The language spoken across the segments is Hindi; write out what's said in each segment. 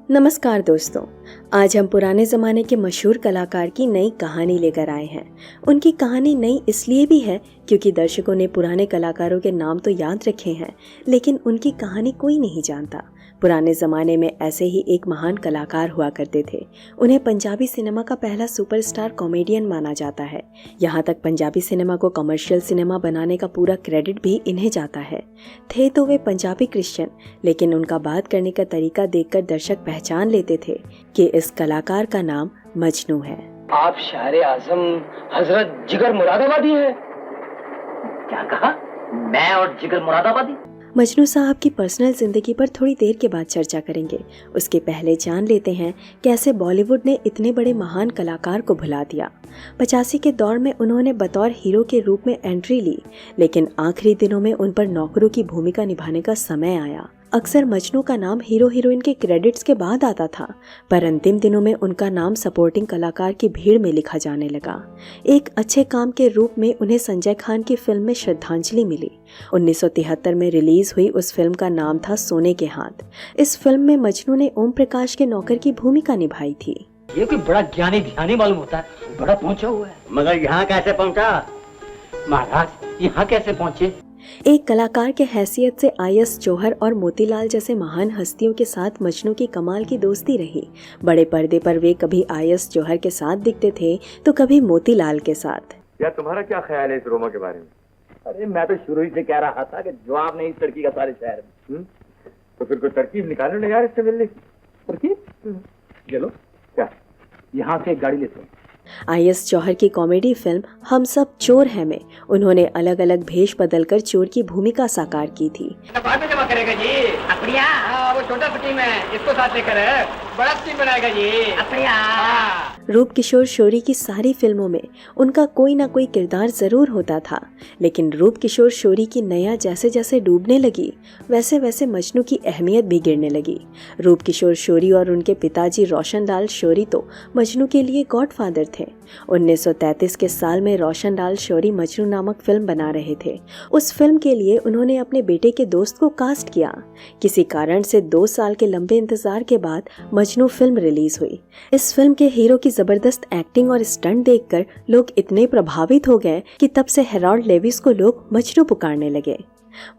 नमस्कार दोस्तों, आज हम पुराने ज़माने के मशहूर कलाकार की नई कहानी लेकर आए हैं। उनकी कहानी नई इसलिए भी है क्योंकि दर्शकों ने पुराने कलाकारों के नाम तो याद रखे हैं, लेकिन उनकी कहानी कोई नहीं जानता। पुराने ज़माने में ऐसे ही एक महान कलाकार हुआ करते थे। उन्हें पंजाबी सिनेमा का पहला सुपरस्टार कॉमेडियन माना जाता है। यहाँ तक पंजाबी सिनेमा को कमर्शियल सिनेमा बनाने का पूरा क्रेडिट भी इन्हें जाता है। थे तो वे पंजाबी क्रिश्चियन, लेकिन उनका बात करने का तरीका देखकर दर्शक पहचान लेते थे कि इस कलाकार का नाम मजनू है। आप शायर आजम हजरत जिगर मुरादाबादी हैं? क्या कहा? मैं और जिगर मुरादाबादी? मजनू साहब की पर्सनल जिंदगी पर थोड़ी देर के बाद चर्चा करेंगे। उसके पहले जान लेते हैं कैसे बॉलीवुड ने इतने बड़े महान कलाकार को भुला दिया। 85 के दौर में उन्होंने बतौर हीरो के रूप में एंट्री ली, लेकिन आखिरी दिनों में उन पर नौकरों की भूमिका निभाने का समय आया। अक्सर मजनू का नाम हीरो हीरोइन के क्रेडिट्स के बाद आता था, पर अंतिम दिनों में उनका नाम सपोर्टिंग कलाकार की भीड़ में लिखा जाने लगा। एक अच्छे काम के रूप में उन्हें संजय खान की फिल्म में श्रद्धांजलि मिली। 1973 में रिलीज हुई उस फिल्म का नाम था सोने के हाथ। इस फिल्म में मजनू ने ओम प्रकाश के नौकर की भूमिका निभाई थी। ये कोई बड़ा ज्ञानी ध्यानी मालूम होता है, बड़ा पहुंचा हुआ है। मगर यहाँ कैसे पहुंचा? महाराज यहाँ कैसे पहुंचे? एक कलाकार के हैसियत से आईएस जौहर और मोतीलाल जैसे महान हस्तियों के साथ मजनू की कमाल की दोस्ती रही। बड़े पर्दे पर वे कभी आईएस जौहर के साथ दिखते थे तो कभी मोतीलाल के साथ। यार तुम्हारा क्या ख्याल है इस रोमा के बारे में? अरे मैं तो शुरू ही से कह रहा था कि जवाब नहीं इस लड़की का सारे शहर में। तो फिर कोई तरकीब निकालो ना यार इससे मिलने की। तरकीब? चलो क्या? यहाँ से एक गाड़ी लेते हैं। आईएस जौहर की कॉमेडी फिल्म हम सब चोर हैं में उन्होंने अलग अलग भेष बदलकर चोर की भूमिका साकार की थी। बाद में जमा करेगा जी। अपड़िया, वो छोटा सा टीम है, इसको साथ लेकर बड़ा टीम बनाएगा जी। अपड़िया। रूप किशोर शोरी की सारी फिल्मों में उनका कोई ना कोई किरदार जरूर होता था, लेकिन रूप किशोर शोरी की नैया जैसे जैसे डूबने लगी, वैसे वैसे मजनू की अहमियत भी गिरने लगी। रूप किशोर शोरी और उनके पिताजी रोशनलाल शोरी तो मजनू के लिए गॉडफादर थे। 1933 के साल में रोशनलाल शोरी मजनू नामक फिल्म बना रहे थे। उस फिल्म के लिए उन्होंने अपने बेटे के दोस्त को कास्ट किया। किसी कारण से 2 साल के लंबे इंतजार के बाद मजनू फिल्म रिलीज हुई। इस फिल्म के हीरो की जबरदस्त एक्टिंग और स्टंट देखकर लोग इतने प्रभावित हो गए कि तब से हेरोल्ड लेविस को लोग मजनू पुकारने लगे।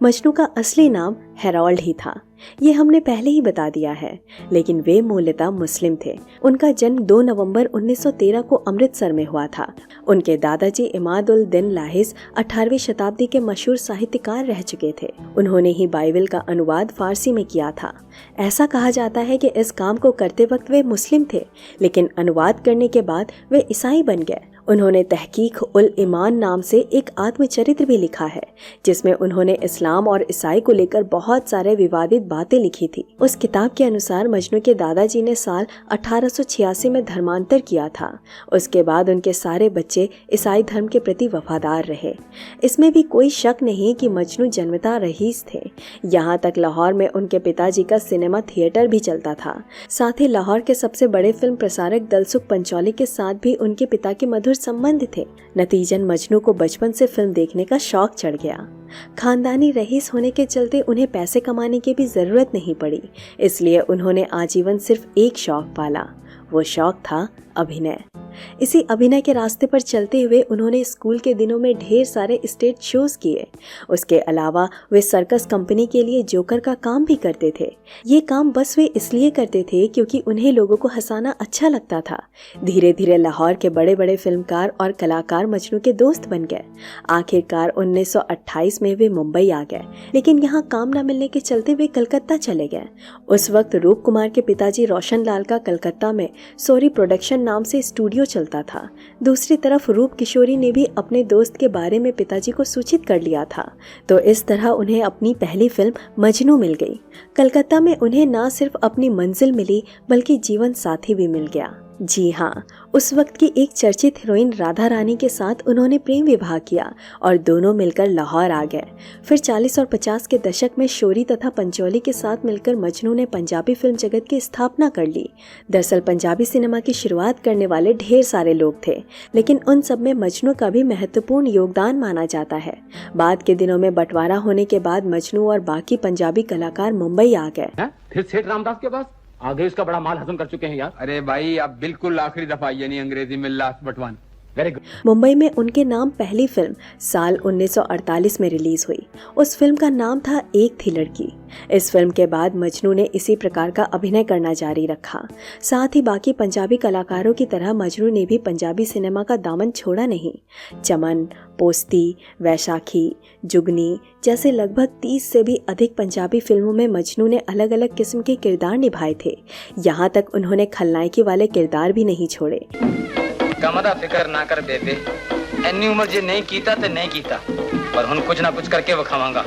मजनू का असली नाम हेरोल्ड ही था, ये हमने पहले ही बता दिया है, लेकिन वे मूलतः मुस्लिम थे। उनका जन्म 2 नवंबर 1913 को अमृतसर में हुआ था। उनके दादाजी इमाद उल दिन लाहिस 18वीं शताब्दी के मशहूर साहित्यकार रह चुके थे। उन्होंने ही बाइबल का अनुवाद फारसी में किया था। ऐसा कहा जाता है कि इस काम को करते वक्त वे मुस्लिम थे, लेकिन अनुवाद करने के बाद वे ईसाई बन गए। उन्होंने तहकीक उल ईमान नाम से एक आत्मचरित्र भी लिखा है, जिसमें उन्होंने इस्लाम और ईसाई को लेकर बहुत सारे विवादित बातें लिखी थी। उस किताब के अनुसार मजनू के दादाजी ने साल 1886 में धर्मांतर किया था। उसके बाद उनके सारे बच्चे ईसाई धर्म के प्रति वफादार रहे। इसमें भी कोई शक नहीं कि मजनू जन्मता रईस थे। यहाँ तक लाहौर में उनके पिताजी का सिनेमा थिएटर भी चलता था। साथ ही लाहौर के सबसे बड़े फिल्म प्रसारक दलसुख पंचौली के साथ भी उनके पिता के मधुर संबंध थे। नतीजन मजनू को बचपन से फिल्म देखने का शौक चढ़ गया। खानदानी रईस होने के चलते उन्हें पैसे कमाने की भी जरूरत नहीं पड़ी, इसलिए उन्होंने आजीवन सिर्फ एक शौक पाला। वो शौक था अभिनय। इसी अभिनय के रास्ते पर चलते हुए उन्होंने स्कूल के दिनों में ढेर सारे स्टेज शोज किए। उसके अलावा वे सर्कस कंपनी के लिए जोकर का काम भी करते थे। ये काम बस वे इसलिए करते थे क्योंकि उन्हें लोगों को हंसाना अच्छा लगता था। धीरे धीरे लाहौर के बड़े बड़े फिल्मकार और कलाकार मजनू के दोस्त बन गए। आखिरकार 1928 में वे मुंबई आ गए, लेकिन यहाँ काम न मिलने के चलते वे कलकत्ता चले गए। उस वक्त रूप कुमार के पिताजी रोशनलाल का कलकत्ता में सोरी प्रोडक्शन नाम से स्टूडियो चलता था। दूसरी तरफ रूप किशोरी ने भी अपने दोस्त के बारे में पिताजी को सूचित कर लिया था, तो इस तरह उन्हें अपनी पहली फिल्म मजनू मिल गई। कलकत्ता में उन्हें न सिर्फ अपनी मंजिल मिली बल्कि जीवन साथी भी मिल गया। जी हाँ, उस वक्त की एक चर्चित हीरोइन राधा रानी के साथ उन्होंने प्रेम विवाह किया और दोनों मिलकर लाहौर आ गए। फिर 40 और 50 के दशक में शोरी तथा पंचौली के साथ मिलकर मजनू ने पंजाबी फिल्म जगत की स्थापना कर ली। दरअसल पंजाबी सिनेमा की शुरुआत करने वाले ढेर सारे लोग थे, लेकिन उन सब में मजनू का भी महत्वपूर्ण योगदान माना जाता है। बाद के दिनों में बंटवारा होने के बाद मजनू और बाकी पंजाबी कलाकार मुंबई आ गए। फिर सेठ रामदास के पास आगे उसका बड़ा माल हजम कर चुके हैं यार। अरे भाई अब बिल्कुल आखिरी दफा, यानी अंग्रेजी में last but one. Very good. Mumbai में उनके नाम पहली फिल्म साल 1948 में रिलीज हुई। उस फिल्म का नाम था एक थी लड़की। इस फिल्म के बाद मजनू ने इसी प्रकार का अभिनय करना जारी रखा। साथ ही बाकी पंजाबी कलाकारों की तरह मजनू ने भी पंजाबी सिनेमा का दामन छोड़ा नहीं। चमन, पोस्ती, वैशाखी, जुगनी जैसे लगभग 30 से भी अधिक पंजाबी फिल्मों में मजनू ने अलग अलग किस्म के किरदार निभाए थे। यहाँ तक उन्होंने खलनायकी वाले किरदार भी नहीं छोड़े। कम दा फिक्र ना कर बेबे, इन्नी उम्र जे नहीं कीता ते नहीं कीता, पर हुन कुछ ना कुछ करके वखावांगा।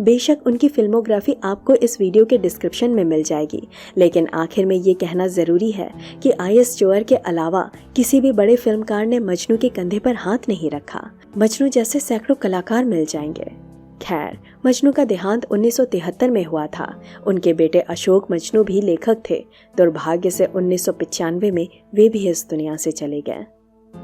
बेशक उनकी फिल्मोग्राफी आपको इस वीडियो के डिस्क्रिप्शन में मिल जाएगी, लेकिन आखिर में ये कहना ज़रूरी है कि आईएस जौहर के अलावा किसी भी बड़े फिल्मकार ने मजनू के कंधे पर हाथ नहीं रखा। मजनू जैसे सैकड़ों कलाकार मिल जाएंगे। खैर, मजनू का देहांत 1973 में हुआ था। उनके बेटे अशोक मजनू भी लेखक थे। दुर्भाग्य से 1995 में वे भी इस दुनिया से चले गए।